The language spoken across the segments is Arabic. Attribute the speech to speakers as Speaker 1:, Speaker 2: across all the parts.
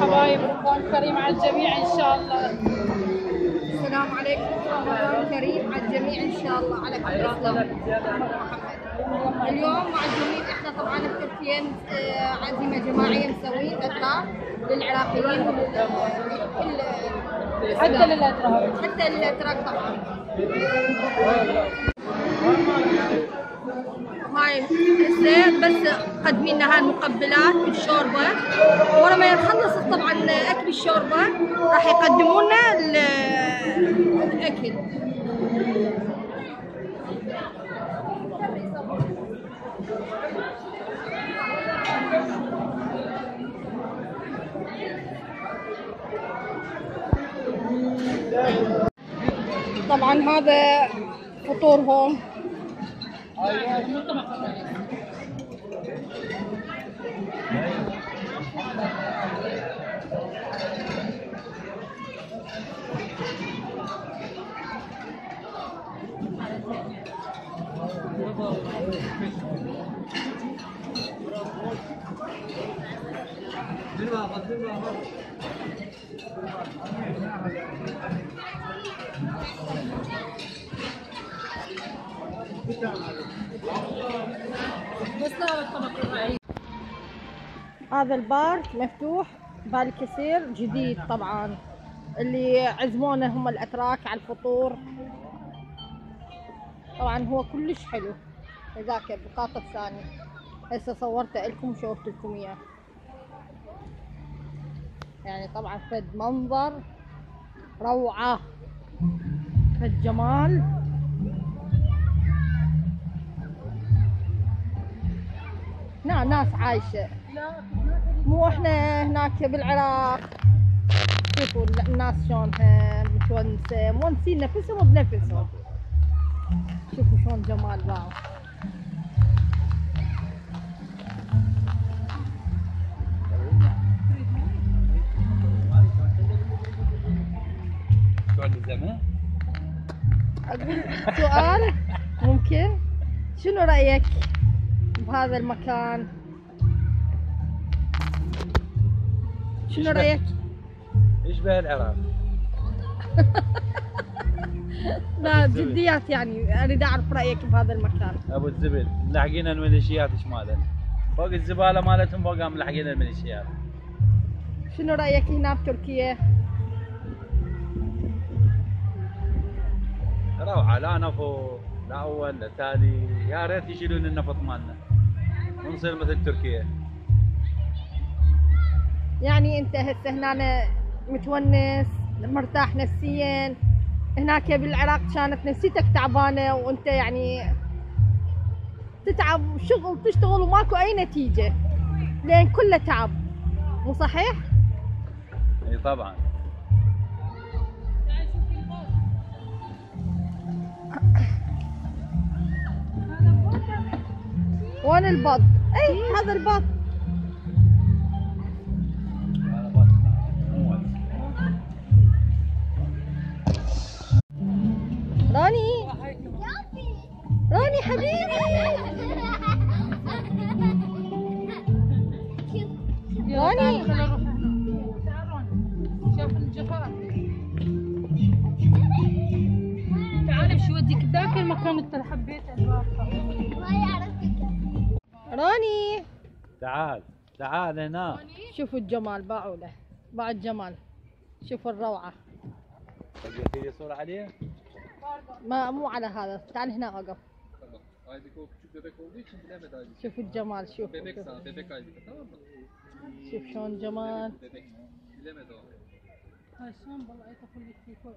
Speaker 1: حبايب، رمضان كريم على الجميع ان شاء الله.
Speaker 2: السلام عليكم، رمضان كريم على الجميع ان شاء الله على كل اسلام. اليوم معزومين احنا طبعا بتركيا، عزيمه جماعيه مسوين اتراك للعراقيين
Speaker 1: حتى للاتراك،
Speaker 2: حتى للاتراك طبعا. هاي هسه بس قدمين لنا هاي المقبلات بالشوربه، ورا ما يخلص طبعا اكل الشوربه راح يقدموا لنا الاكل. طبعا هذا فطورهم. هذا البار مفتوح، بار الكسير جديد طبعا، اللي عزمونا هم الاتراك على الفطور. طبعا هو كلش حلو. ذاك البطاطا الثاني هسه صورته لكم وشوفت لكم اياه. يعني طبعا فد منظر روعة، فد جمال. ناس عايشة، مو احنا هناك بالعراق. شوفوا الناس شلونها متونسة، مونسين نفسهم بنفسهم. شوفوا شلون جمال باو. اقول سؤال ممكن، شنو رأيك بهذا المكان؟ شنو رأيك؟
Speaker 3: يشبه العراق.
Speaker 2: لا جديات، يعني اريد اعرف رأيك بهذا المكان.
Speaker 3: ابو الزبد ملحقين الميليشيات ايش ماله؟ فوق الزبالة مالتهم فوقها ملحقين الميليشيات.
Speaker 2: شنو رأيك هنا بتركيا؟
Speaker 3: روعة، لا نفط لا اول لا ثاني، يا ريت يشيلون النفط مالنا ونصير مثل تركيا.
Speaker 2: يعني انت هسه هنا متونس مرتاح نفسيا، هناك بالعراق كانت نفسيتك تعبانه وانت يعني تتعب شغل تشتغل وماكو اي نتيجه، لان كله تعب، مو صحيح؟
Speaker 3: اي طبعا.
Speaker 2: وين البط؟ اي هذا البط. راني راني حبيبي، راني
Speaker 1: شوف الجفاف. تعالي شو وديك ذاك المكان انت حبيته البارحه.
Speaker 2: راني
Speaker 3: تعال هنا.
Speaker 2: شوفوا الجمال، باعوا له باع الجمال. شوفوا الروعة.
Speaker 3: تبي صورة عليه؟
Speaker 2: ما مو على هذا، تعال هنا اوقف. شوف الجمال، شوف شوف شلون جمال.
Speaker 1: هاي شلون والله يدخل لك في فوق.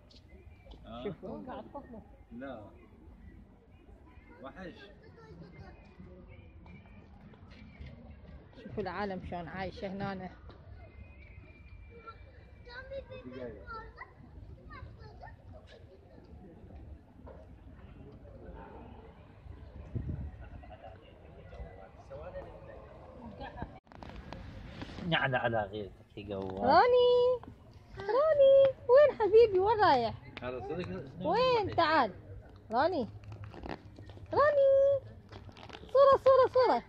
Speaker 2: شوفوا
Speaker 1: قاعد تطلع.
Speaker 3: لا وحش.
Speaker 2: شوفوا العالم شلون عايشة هنا.
Speaker 3: نعنى على غيرك يا قوار.
Speaker 2: راني وين حبيبي؟ وين رايح؟
Speaker 3: هذا صدق؟
Speaker 2: وين؟ تعال راني. صورة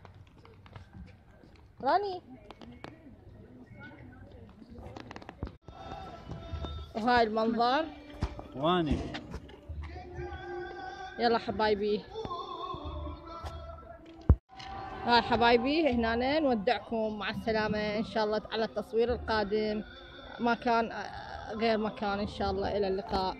Speaker 2: راني. وهاي المنظر.
Speaker 3: واني
Speaker 2: يلا حبايبي، هاي حبايبي هنا نودعكم مع السلامة إن شاء الله على التصوير القادم، مكان غير مكان إن شاء الله. إلى اللقاء.